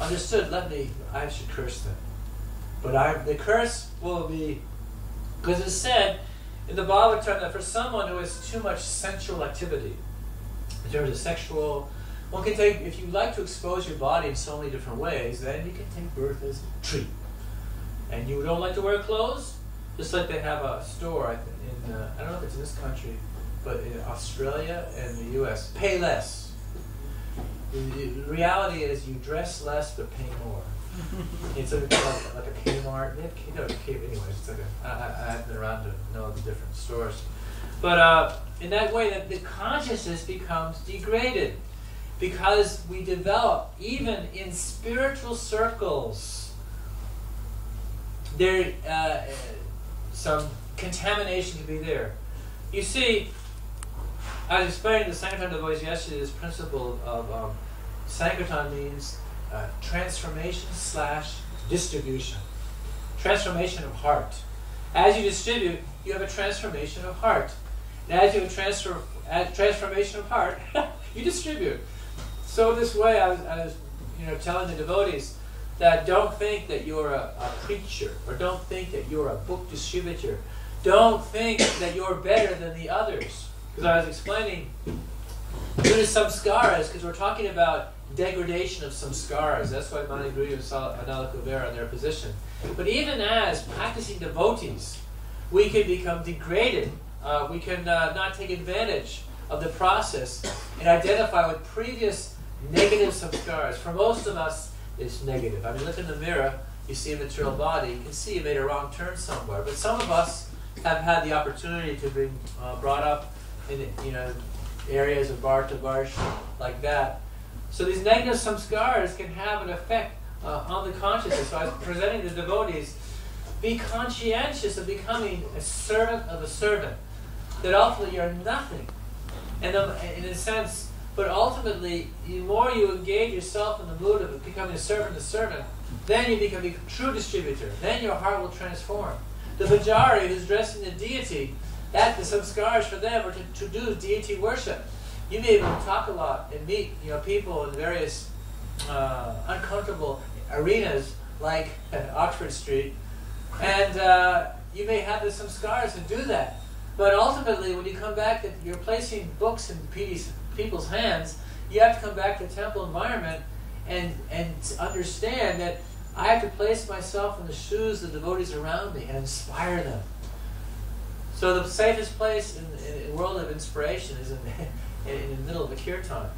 understood, I should curse them. But the curse will be, because it's said in the Bhagavatam that for someone who has too much sensual activity, in terms of sexual, one can take, if you like to expose your body in so many different ways, then you can take birth as a tree. And you don't like to wear clothes? Just like they have a store in, I don't know if it's in this country, but in Australia and the US, pay less. The reality is you dress less but pay more. It's like a Kmart. They have anyways, it's like I haven't been around to know the different stores. But in that way, that the consciousness becomes degraded because we develop, even in spiritual circles, there some contamination can be there. You see, I was explaining to the Sankirtan devotees yesterday this principle of Sankirtan means transformation / distribution. Transformation of heart. As you distribute, you have a transformation of heart. And as you have transformation of heart, you distribute. So this way, I was telling the devotees that don't think that you're a preacher, or don't think that you're a book distributor. Don't think that you're better than the others. Because I was explaining, due to samskaras, because we're talking about degradation of samskaras. That's why Mani Guru and Anala Kuvera are in their position. But even as practicing devotees, we can become degraded. We can not take advantage of the process and identify with previous negative samskaras. For most of us, it's negative. I mean, look in the mirror, you see a material body, you can see you made a wrong turn somewhere. But some of us have had the opportunity to be brought up in areas of Bharta Varsh like that. So these negative samskaras can have an effect on the consciousness. So I was presenting the devotees, be conscientious of becoming a servant of a servant. That ultimately you're nothing. And in a sense, but ultimately, the more you engage yourself in the mood of becoming a servant, then you become a true distributor. Then your heart will transform. The Vajari who's dressing the deity, that the samskaras for them are to do deity worship. You may be able to talk a lot and meet people in various uncomfortable arenas like Oxford Street, and you may have the samskaras to do that. But ultimately, when you come back, that you're placing books in people's hands, you have to come back to the temple environment and understand that I have to place myself in the shoes of the devotees around me and inspire them. So the safest place in the world of inspiration is in the middle of a kirtan.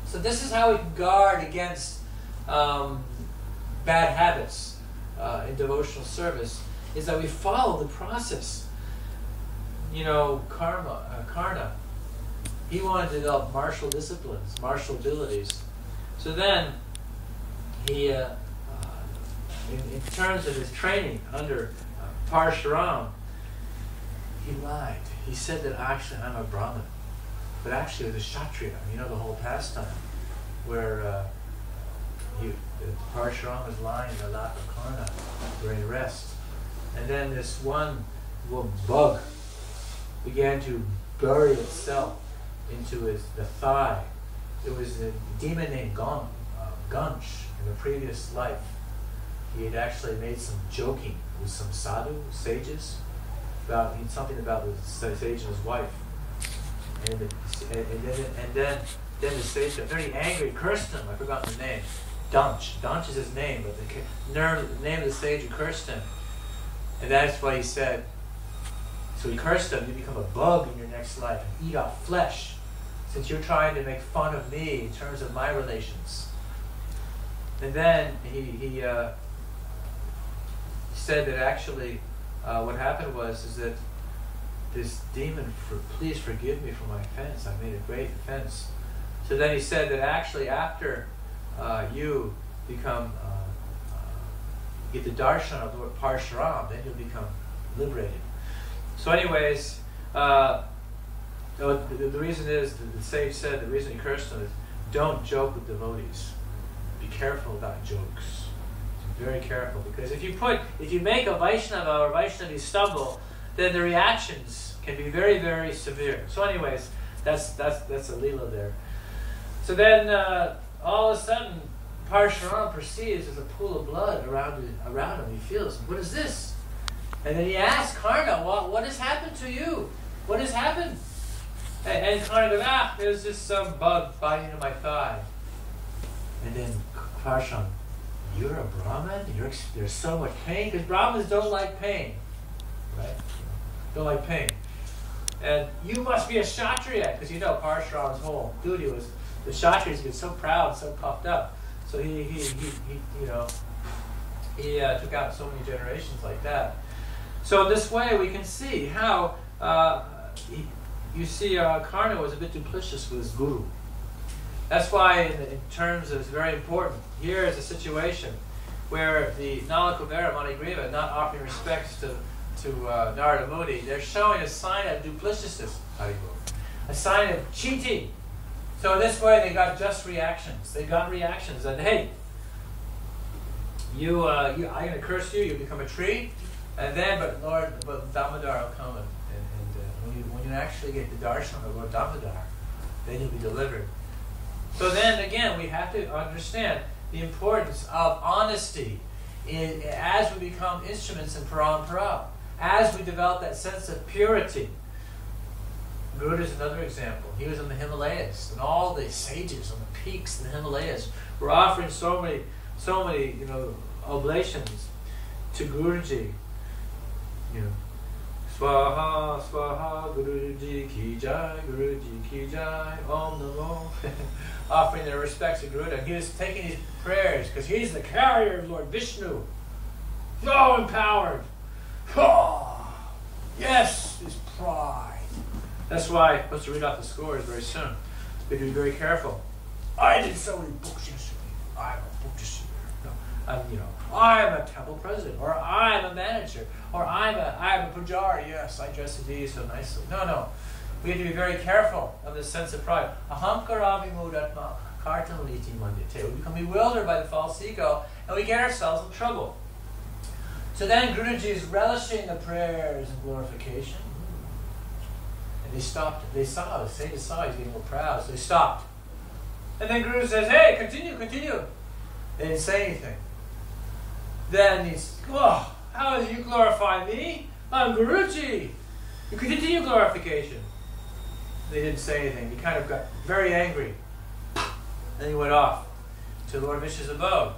So this is how we can guard against bad habits in devotional service, is that we follow the process. Karna, he wanted to develop martial disciplines, martial abilities. So then, he, in terms of his training under Parshuram, he lied. He said that actually I'm a Brahmin, but actually it was a Kshatriya. The whole pastime where Parshuram was lying in the lap of Karna during rest, and then this one bug began to bury itself into the thigh. It was a demon named Gansh in a previous life. He had actually made some joking with some sadhu, sages, about something about the sage and his wife. And then the sage got very angry, cursed him. I forgot the name. Danch is his name, but the name of the sage cursed him. And that's why he said, so he cursed him, you become a bug in your next life and eat off flesh, since you're trying to make fun of me in terms of my relations. And then he said that actually what happened is that this demon, please forgive me for my offense, I made a great offense. So then he said that actually after you become, get the darshan of Lord Parshuram, then you'll become liberated. So anyways, the reason is, the sage said, the reason he cursed him is, don't joke with devotees. Be careful about jokes. Very careful, because if you make a Vaishnava or Vaishnavi stumble, then the reactions can be very, very severe. So anyways, that's a leela there. So then all of a sudden, Parshuram perceives there's a pool of blood around him. He feels, what is this? And then he asks Karna, what has happened to you? What has happened? And Karna goes, there's just some bug biting into my thigh. And then Parshuram, you're a Brahmin? There's so much pain? Because Brahmins don't like pain. Right? Don't like pain. And you must be a Kshatriya, because you know Parshuram's whole duty was the Kshatriyas get so proud, so puffed up. So he took out so many generations like that. So in this way, we can see how Karna was a bit duplicitous with his guru. That's why, in terms of, it's very important. Here is a situation where the Nalakuvara Manigriva, not offering respects to Narada Muni, they're showing a sign of duplicitousness, a sign of cheating. So this way they got just reactions. They got reactions that, hey, I'm going to curse you, you become a tree, and then, but Damodar will come, and when you actually get the darshan of Lord Damodar, then you'll be delivered. So then again, we have to understand the importance of honesty as we become instruments in parampara, as we develop that sense of purity. Garuda is another example. He was in the Himalayas, and all the sages on the peaks in the Himalayas were offering so many oblations to Guruji. Swaha, Swaha, Guruji ki jai, Guruji ki jai, Om Namo. Offering their respects to Garuda. And he was taking these prayers because he's the carrier of Lord Vishnu. So empowered. Oh, yes, his pride. That's why I'm supposed to read off the scores very soon. We have to be very careful. I did so many books yesterday. I'm a book distributor. No, I'm a temple president, or I'm a manager, or I'm a pujari. Yes, I dress the deity so nicely. No. We have to be very careful of this sense of pride. Aham karami mudatma kartam liti mandite. We become bewildered by the false ego, and we get ourselves in trouble. So then Guruji is relishing the prayers and glorification. And they stopped. They saw, the sages saw he's getting more proud, so they stopped. And then Guru says, hey, continue. They didn't say anything. Then he's, how do you glorify me? I'm Guruji. You can continue glorification. They didn't say anything. He kind of got very angry. Then he went off to Lord Vishnu's abode.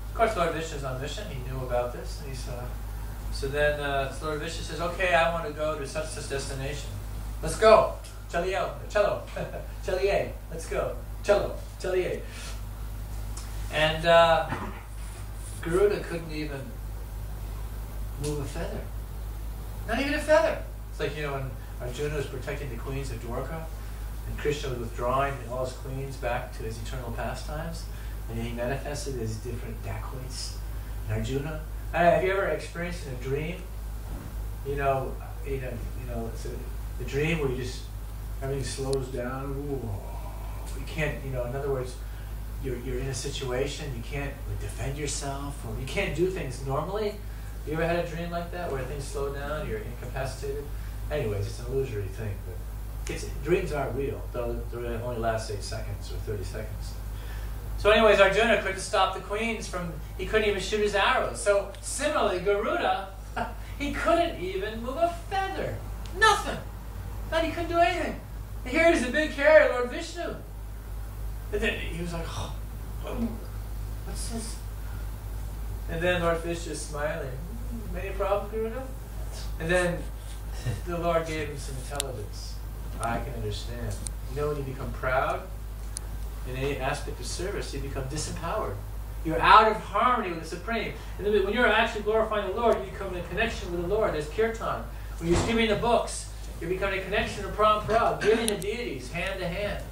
Of course, Lord Vishnu's on mission. He knew about this. And so then Lord Vishnu says, okay, I want to go to such destination. Let's go. Chaliye. Let's go. Chaliye. And Garuda couldn't even move a feather. Not even a feather. It's like, when Arjuna was protecting the queens of Dwarka, and Krishna was withdrawing all his queens back to his eternal pastimes, and he manifested as different dacoits. And Arjuna, have you ever experienced in a dream? It's a dream where everything slows down. You can't, in other words, you're in a situation, you can't defend yourself, or you can't do things normally. You ever had a dream like that where things slow down, you're incapacitated? Anyways, it's an illusory thing, but dreams aren't real, though they only last 8 seconds or 30 seconds. So anyways, Arjuna couldn't stop the queens he couldn't even shoot his arrows. So similarly, Garuda, he couldn't even move a feather. Nothing. He couldn't do anything. And here's the big carrier, Lord Vishnu. And then he was like, what's this? And then Lord Vishnu is smiling. Any problem, Garuda? And then the Lord gave him some intelligence. I can understand. When you become proud in any aspect of service, you become disempowered. You're out of harmony with the Supreme. And then when you're actually glorifying the Lord, you become in a connection with the Lord. There's kirtan. When you're giving the books, you're becoming a connection to parampara, giving the deities hand to hand.